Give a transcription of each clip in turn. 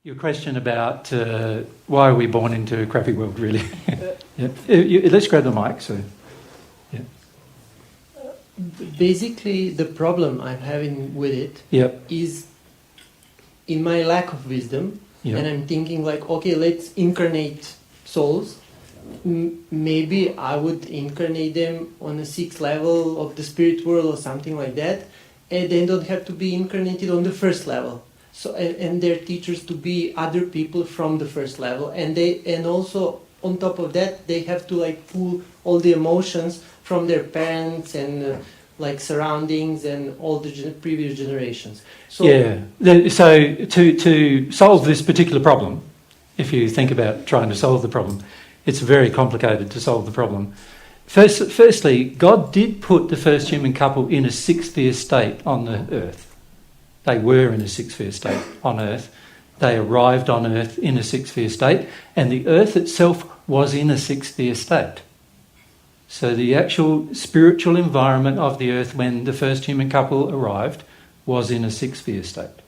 Your question about why are we born into a crappy world, really? Yeah. Let's grab the mic. So, yeah. Basically, the problem I'm having with it is in my lack of wisdom, and I'm thinking like, okay, let's incarnate souls. Maybe I would incarnate them on a 6th level of the spirit world or something like that, and they don't have to be incarnated on the 1st level. So and their teachers to be other people from the 1st level, and also on top of that they have to like pull all the emotions from their parents and like surroundings and all the previous generations. So so to solve this particular problem, if you think about trying to solve the problem, it's very complicated to solve the problem. Firstly, God did put the first human couple in a 6th sphere state on the earth. They were in a 6th sphere state on earth. They arrived on earth in a 6th sphere state, and the earth itself was in a 6th sphere state. So the actual spiritual environment of the earth when the first human couple arrived was in a 6th sphere state.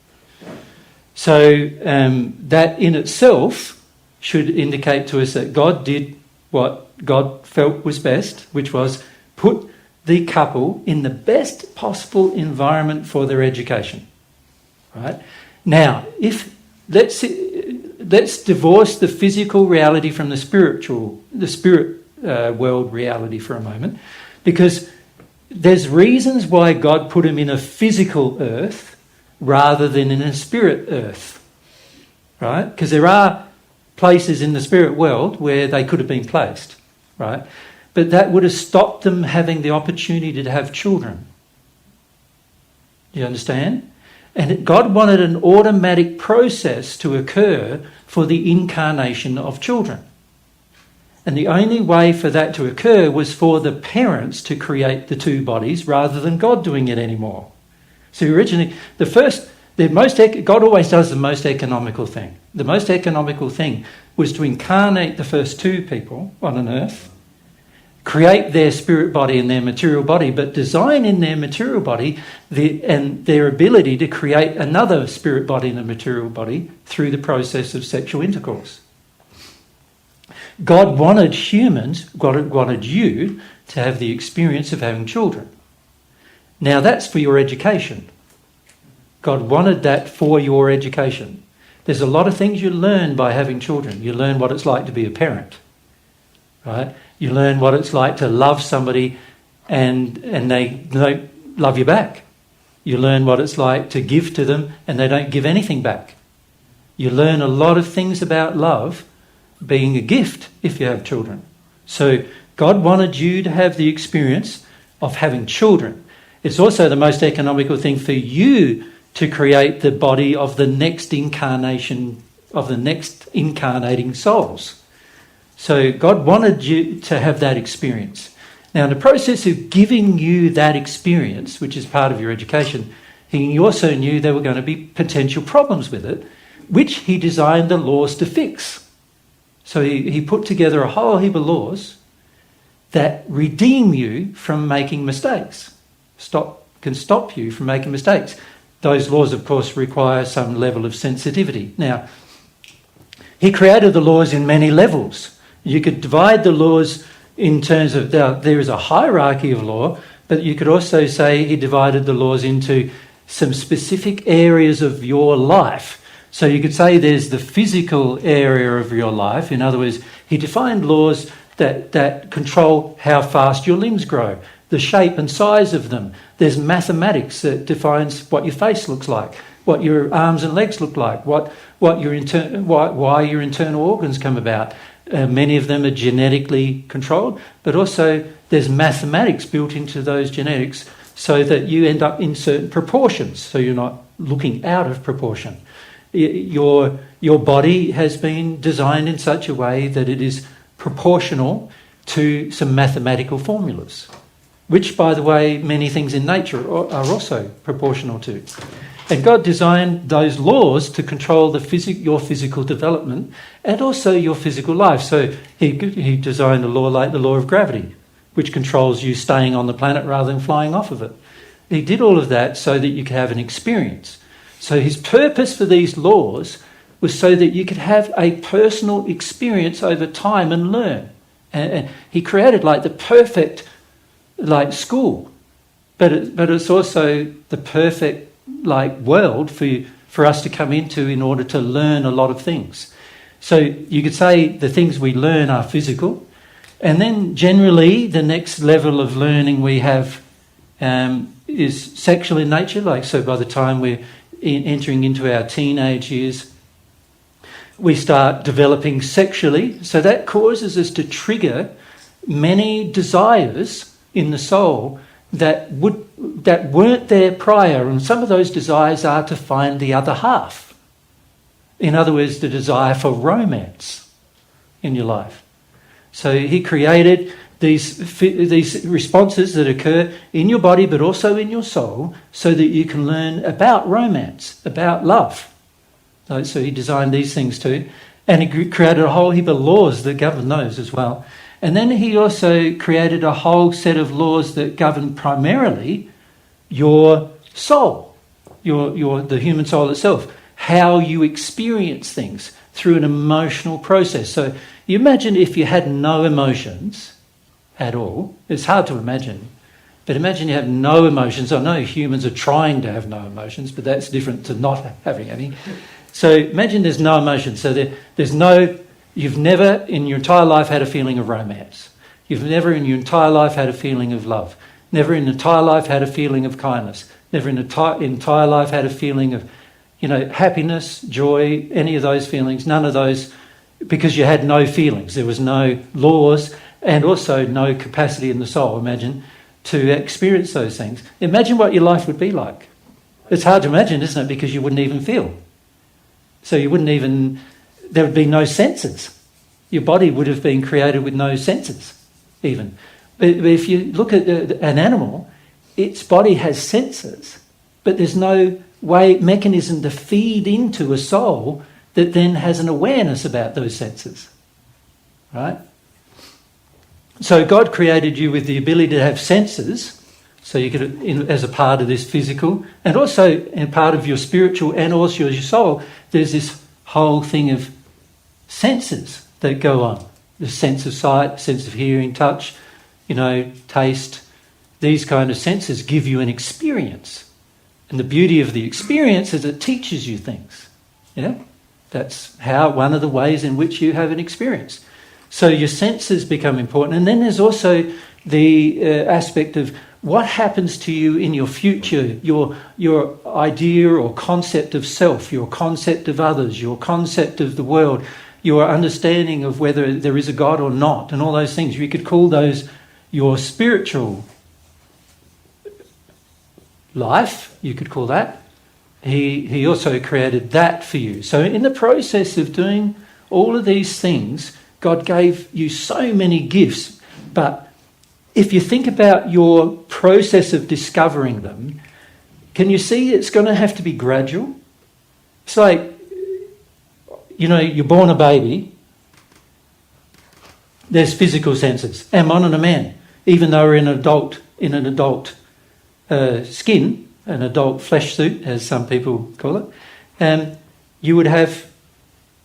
So that in itself should indicate to us that God did what God felt was best, which was put the couple in the best possible environment for their education. Right? Now, if let's divorce the physical reality from the spirit world reality for a moment, because there's reasons why God put him in a physical earth rather than in a spirit earth, right? Because there are places in the spirit world where they could have been placed, right? But that would have stopped them having the opportunity to have children. Do you understand? And God wanted an automatic process to occur for the incarnation of children. And the only way for that to occur was for the parents to create the 2 bodies rather than God doing it anymore. So originally, God always does the most economical thing. The most economical thing was to incarnate the first 2 people on an earth, create their spirit body and their material body, but design in their material body and their ability to create another spirit body and a material body through the process of sexual intercourse. God wanted wanted you to have the experience of having children. Now that's for your education. God wanted that for your education. There's a lot of things you learn by having children. You learn what it's like to be a parent, right? You learn what it's like to love somebody and they don't love you back. You learn what it's like to give to them and they don't give anything back. You learn a lot of things about love being a gift if you have children. So God wanted you to have the experience of having children. It's also the most economical thing for you to create the body of the next incarnation, of the next incarnating souls. So God wanted you to have that experience. Now, in the process of giving you that experience, which is part of your education, he also knew there were going to be potential problems with it, which he designed the laws to fix. So he put together a whole heap of laws that redeem you from making mistakes, can stop you from making mistakes. Those laws, of course, require some level of sensitivity. Now, he created the laws in many levels. You could divide the laws in terms of, there is a hierarchy of law, but you could also say he divided the laws into some specific areas of your life. So you could say there's the physical area of your life. In other words, he defined laws that control how fast your limbs grow, the shape and size of them. There's mathematics that defines what your face looks like, what your arms and legs look like, why your internal organs come about. Many of them are genetically controlled, but also there's mathematics built into those genetics so that you end up in certain proportions, so you're not looking out of proportion. Your body has been designed in such a way that it is proportional to some mathematical formulas, which, by the way, many things in nature are also proportional to. And God designed those laws to control your physical development and also your physical life. So he designed a law like the law of gravity, which controls you staying on the planet rather than flying off of it. He did all of that so that you could have an experience. So his purpose for these laws was so that you could have a personal experience over time and learn. And he created like the perfect like school, but it's also the perfect like world for us to come into in order to learn a lot of things. So you could say the things we learn are physical, and then generally the next level of learning we have is sexual in nature. Like, so by the time we're entering into our teenage years, we start developing sexually. So that causes us to trigger many desires in the soul that weren't there prior, and some of those desires are to find the other half. In other words, the desire for romance in your life. So he created these responses that occur in your body but also in your soul so that you can learn about romance, about love. So he designed these things too. And he created a whole heap of laws that govern those as well. And then he also created a whole set of laws that govern primarily your soul, the human soul itself, how you experience things through an emotional process. So you imagine if you had no emotions at all. It's hard to imagine. But imagine you have no emotions. I know humans are trying to have no emotions, but that's different to not having any. So imagine there's no emotions. So you've never in your entire life had a feeling of romance. You've never in your entire life had a feeling of love. Never in your entire life had a feeling of kindness. Never in your entire life had a feeling of happiness, joy, any of those feelings, none of those, because you had no feelings. There was no laws and also no capacity in the soul, imagine, to experience those things. Imagine what your life would be like. It's hard to imagine, isn't it? Because you wouldn't even feel. So there would be no senses. Your body would have been created with no senses, even. But if you look at an animal, its body has senses, but there's no mechanism to feed into a soul that then has an awareness about those senses, right? So God created you with the ability to have senses, so you could, as a part of this physical, and also in part of your spiritual and also your soul, there's this whole thing of senses that go on. The sense of sight, sense of hearing, touch, taste. These kind of senses give you an experience. And the beauty of the experience is it teaches you things. That's one of the ways in which you have an experience. So your senses become important. And then there's also the aspect of what happens to you in your future, your idea or concept of self, your concept of others, your concept of the world, your understanding of whether there is a God or not, and all those things. You could call those your spiritual life, you could call that. He also created that for you. So in the process of doing all of these things, God gave you so many gifts. But if you think about your process of discovering them, can you see it's going to have to be gradual? It's like, you're born a baby. There's physical senses. Amon and Amon, even though we're in an adult skin, an adult flesh suit, as some people call it,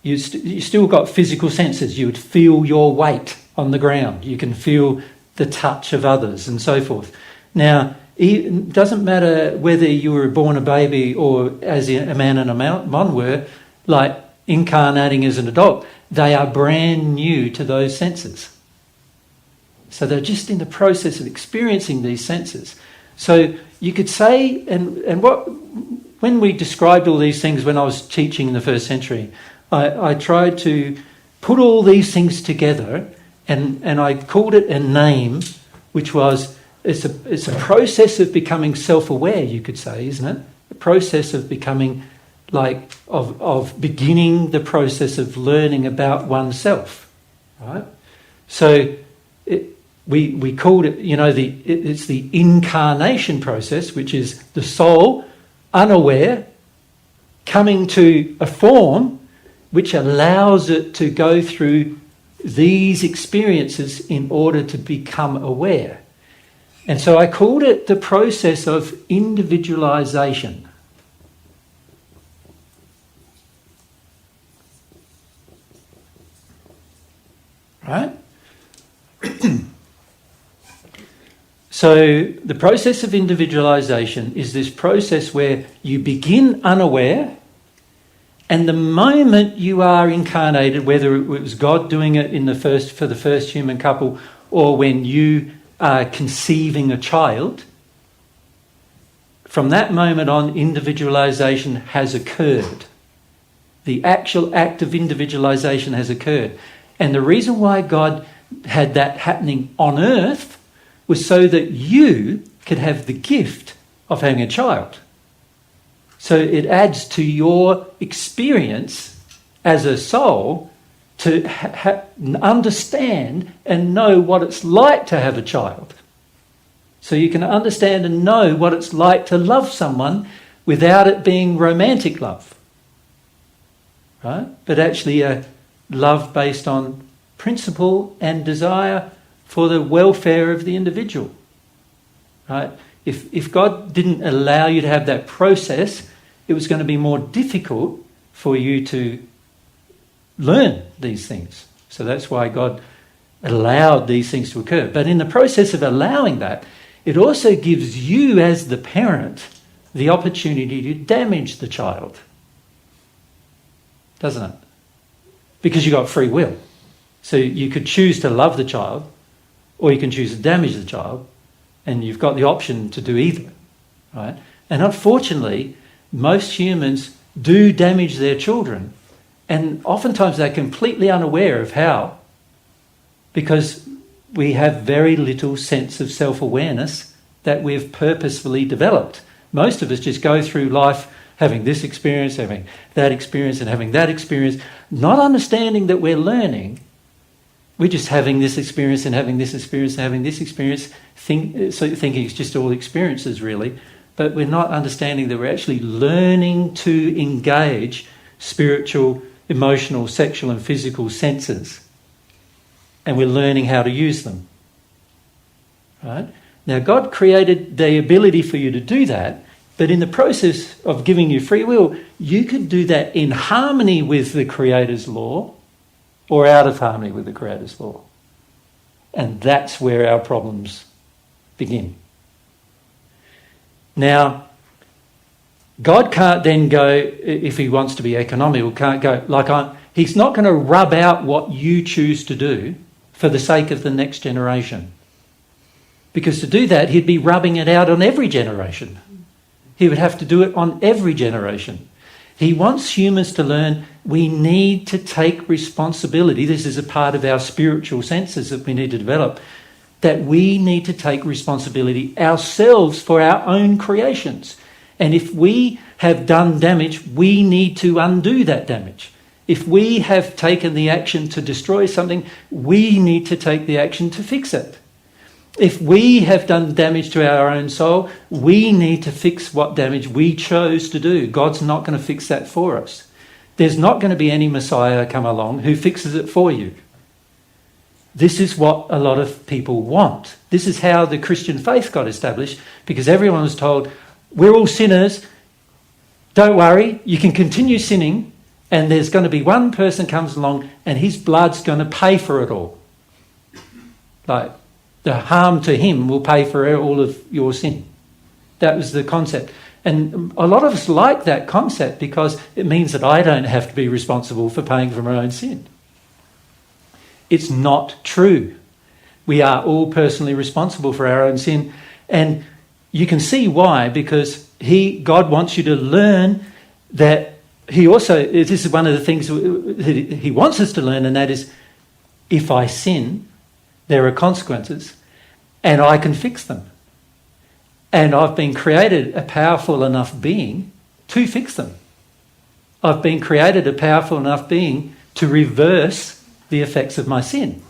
you still got physical senses. You would feel your weight on the ground. You can feel the touch of others and so forth. Now, it doesn't matter whether you were born a baby or as Aman and Amon were, like incarnating as an adult, they are brand new to those senses. So they're just in the process of experiencing these senses. So you could say, when we described all these things when I was teaching in the first century, I tried to put all these things together and I called it a name, which was, it's a process of becoming self-aware, you could say, isn't it? A process of becoming, of beginning the process of learning about oneself, right? So we called it, it's the incarnation process, which is the soul, unaware, coming to a form which allows it to go through these experiences in order to become aware. And so I called it the process of individualization. Right? So the process of individualization is this process where you begin unaware, and the moment you are incarnated, whether it was God doing it for the first human couple, or when you are conceiving a child, from that moment on, individualization has occurred. The actual act of individualization has occurred. And the reason why God had that happening on earth was so that you could have the gift of having a child. So it adds to your experience as a soul to understand and know what it's like to have a child. So you can understand and know what it's like to love someone without it being romantic love. Right? But actually a love based on principle and desire for the welfare of the individual. Right? If God didn't allow you to have that process, it was going to be more difficult for you to learn these things. So that's why God allowed these things to occur. But in the process of allowing that, it also gives you as the parent the opportunity to damage the child. Doesn't it? Because you got free will. So you could choose to love the child, or you can choose to damage the child, and you've got the option to do either. Right? And unfortunately, most humans do damage their children, and oftentimes they're completely unaware of how, because we have very little sense of self-awareness that we've purposefully developed. Most of us just go through life having this experience, having that experience, and having that experience, not understanding that we're learning. We're just having this experience and having this experience and having this experience, thinking it's just all experiences really, but we're not understanding that we're actually learning to engage spiritual, emotional, sexual and physical senses. And we're learning how to use them. Right? Now, God created the ability for you to do that, but in the process of giving you free will, you could do that in harmony with the Creator's law or out of harmony with the Creator's law. And that's where our problems begin. Now, God can't then go, if he wants to be economical, can't go, he's not going to rub out what you choose to do for the sake of the next generation. Because to do that, he'd be rubbing it out on every generation. He would have to do it on every generation. He wants humans to learn we need to take responsibility. This is a part of our spiritual senses that we need to develop, that we need to take responsibility ourselves for our own creations. And if we have done damage, we need to undo that damage. If we have taken the action to destroy something, we need to take the action to fix it. If we have done damage to our own soul, we need to fix what damage we chose to do. God's not going to fix that for us. There's not going to be any Messiah come along who fixes it for you. This is what a lot of people want. This is how the Christian faith got established, because everyone was told, we're all sinners, don't worry, you can continue sinning, and there's going to be one person comes along and his blood's going to pay for it all. Like, the harm to him will pay for all of your sin. That was the concept. And a lot of us like that concept because it means that I don't have to be responsible for paying for my own sin. It's not true. We are all personally responsible for our own sin. And you can see why, because God wants you to learn that this is one of the things that he wants us to learn, and that is, if I sin, there are consequences, and I can fix them. And I've been created a powerful enough being to fix them. I've been created a powerful enough being to reverse the effects of my sin.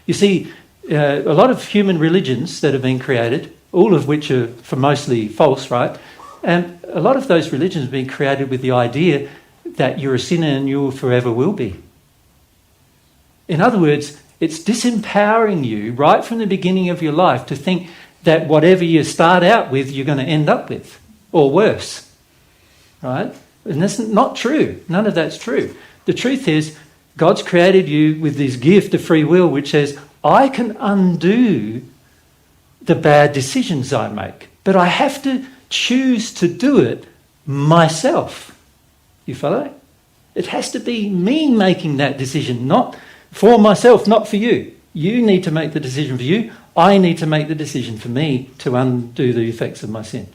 You see, a lot of human religions that have been created, all of which are mostly false, right? And a lot of those religions have been created with the idea that you're a sinner and you forever will be. In other words, it's disempowering you right from the beginning of your life to think that whatever you start out with, you're going to end up with, or worse, right? And that's not true. None of that's true. The truth is, God's created you with this gift of free will which says, I can undo the bad decisions I make, but I have to choose to do it myself. You follow? It has to be me making that decision, not for myself, not for you. You need to make the decision for you. I need to make the decision for me to undo the effects of my sin.